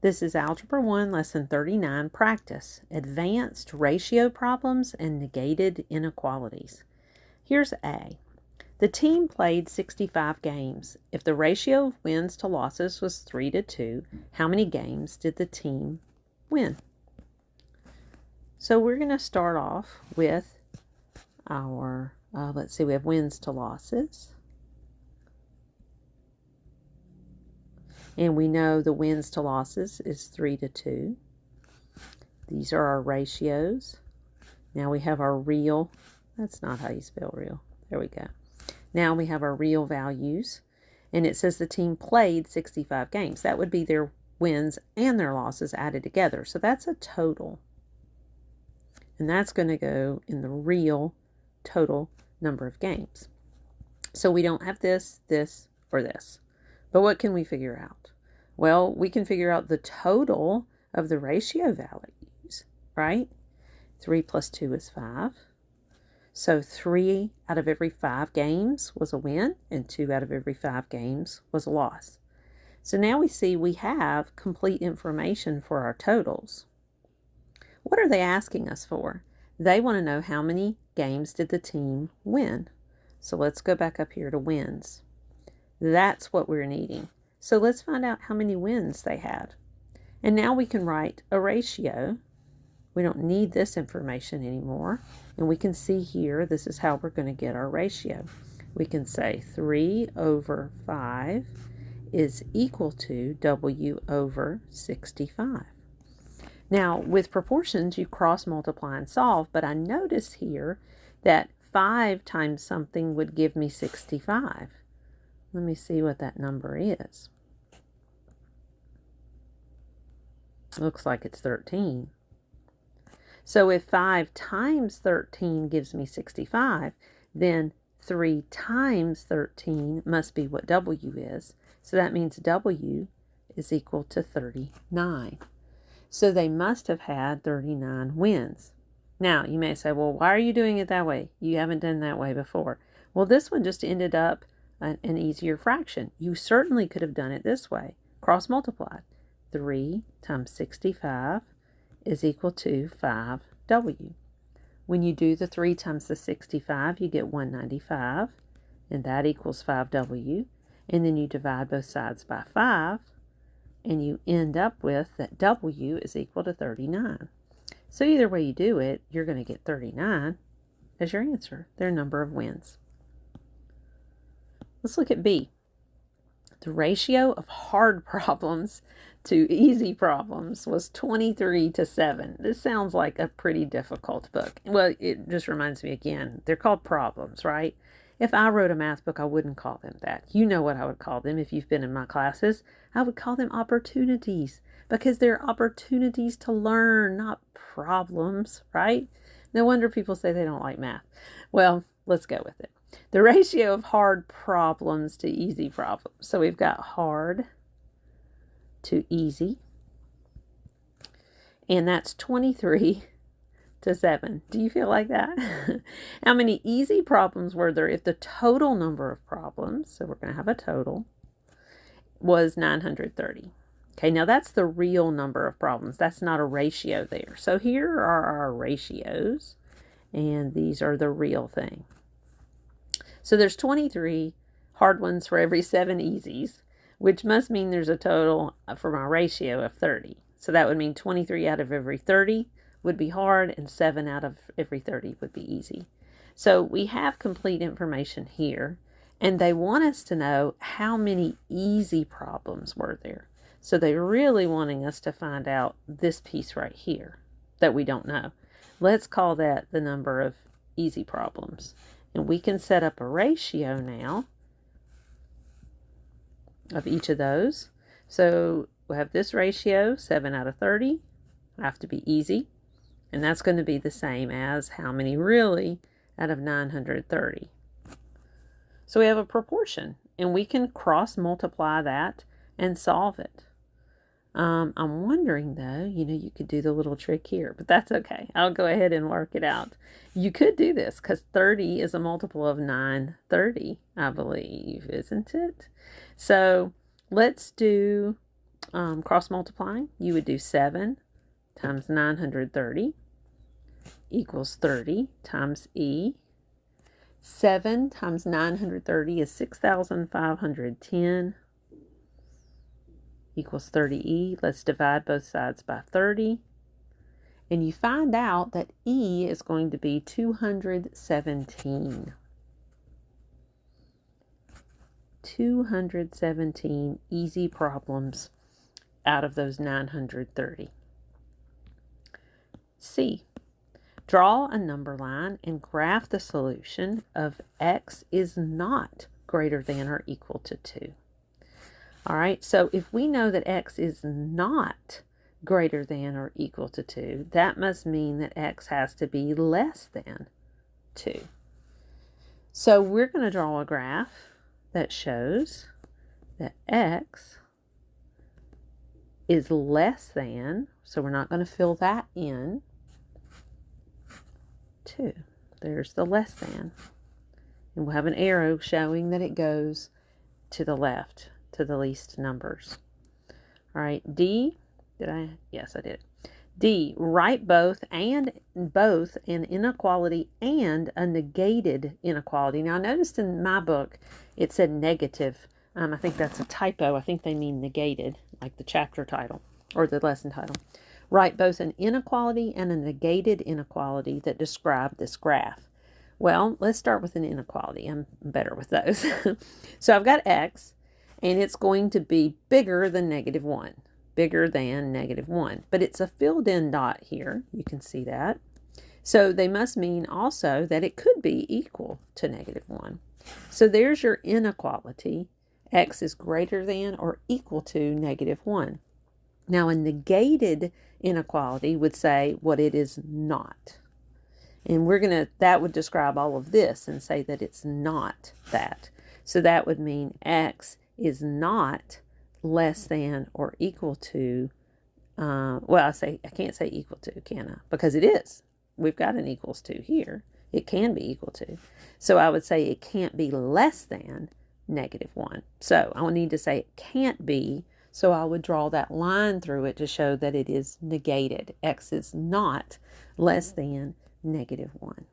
This is Algebra 1, Lesson 39, Practice, Advanced Ratio Problems and Negated Inequalities. Here's A. The team played 65 games. If the ratio of wins to losses was 3-2, how many games did the team win? So we're going to start off with our, we have wins to losses. And we know the wins to losses is 3-2. These are our ratios. Now we have our real, that's not how you spell real. There we go. Now we have our real values. And it says the team played 65 games. That would be their wins and their losses added together. So that's a total. And that's going to go in the real total number of games. So we don't have this, this, or this. But what can we figure out? Well, we can figure out the total of the ratio values, right? 3 plus 2 is 5. So 3 out of every 5 games was a win, and 2 out of every 5 games was a loss. So now we see we have complete information for our totals. What are they asking us for? They want to know how many games did the team win. So let's go back up here to wins. That's what we're needing. So let's find out how many wins they had. And now we can write a ratio. We don't need this information anymore. And we can see here, this is how we're going to get our ratio. We can say 3/5 is equal to W over 65. Now, with proportions, you cross multiply and solve, but I notice here that 5 times something would give me 65. Let me see what that number is. Looks like it's 13. So if 5 times 13 gives me 65, then 3 times 13 must be what W is. So that means W is equal to 39. So they must have had 39 wins. Now, you may say, well, why are you doing it that way? You haven't done that way before. Well, this one just ended up an easier fraction. You certainly could have done it this way. Cross multiplied. 3 times 65 is equal to 5W. When you do the 3 times the 65, you get 195, and that equals 5W. And then you divide both sides by 5, and you end up with that W is equal to 39. So either way you do it, you're going to get 39 as your answer, their number of wins. Let's look at B. The ratio of hard problems to easy problems was 23-7. This sounds like a pretty difficult book. Well, it just reminds me again, they're called problems, right? If I wrote a math book, I wouldn't call them that. You know what I would call them if you've been in my classes. I would call them opportunities because they're opportunities to learn, not problems, right? No wonder people say they don't like math. Well, let's go with it. The ratio of hard problems to easy problems. So we've got hard to easy. And that's 23-7. Do you feel like that? How many easy problems were there if the total number of problems, so we're going to have a total, was 930? Okay, now that's the real number of problems. That's not a ratio there. So here are our ratios, and these are the real thing. So there's 23 hard ones for every 7 easies, which must mean there's a total for my ratio of 30. So that would mean 23 out of every 30 would be hard, and 7 out of every 30 would be easy. So we have complete information here, and they want us to know how many easy problems were there. So they're really wanting us to find out this piece right here that we don't know. Let's call that the number of easy problems. And we can set up a ratio now of each of those. So we'll have this ratio, 7 out of 30, have to be easy. And that's going to be the same as how many really out of 930. So we have a proportion, and we can cross multiply that and solve it. I'm wondering though, you could do the little trick here, but that's okay. I'll go ahead and work it out. You could do this because 30 is a multiple of 930, I believe, isn't it? So let's do cross multiplying, you would do 7 times 930 equals 30 times E. 7 times 930 is 6,510 equals 30E. Let's divide both sides by 30. And you find out that E is going to be 217. 217 easy problems out of those 930. C. Draw a number line and graph the solution of x is not greater than or equal to 2. All right, so if we know that x is not greater than or equal to 2, that must mean that x has to be less than 2. So we're going to draw a graph that shows that x is less than, so we're not going to fill that in, 2. There's the less than. And we'll have an arrow showing that it goes to the left, to the least numbers. All right, D, yes, I did. D, write both an inequality and a negated inequality. Now, I noticed in my book it said negative. I think that's a typo. I think they mean negated, like the chapter title or the lesson title. Write both an inequality and a negated inequality that describe this graph. Well, let's start with an inequality. I'm better with those. So I've got x, and it's going to be bigger than negative 1. Bigger than negative 1. But it's a filled-in dot here. You can see that. So they must mean also that it could be equal to negative 1. So there's your inequality. X is greater than or equal to negative 1. Now, a negated inequality would say what it is not. And that would describe all of this and say that it's not that. So that would mean x is not less than or equal to, I can't say equal to, can I? Because it is. We've got an equals to here. It can be equal to. So I would say it can't be less than negative 1. So I would need to say it can't be. So I would draw that line through it to show that it is negated. X is not less than negative 1.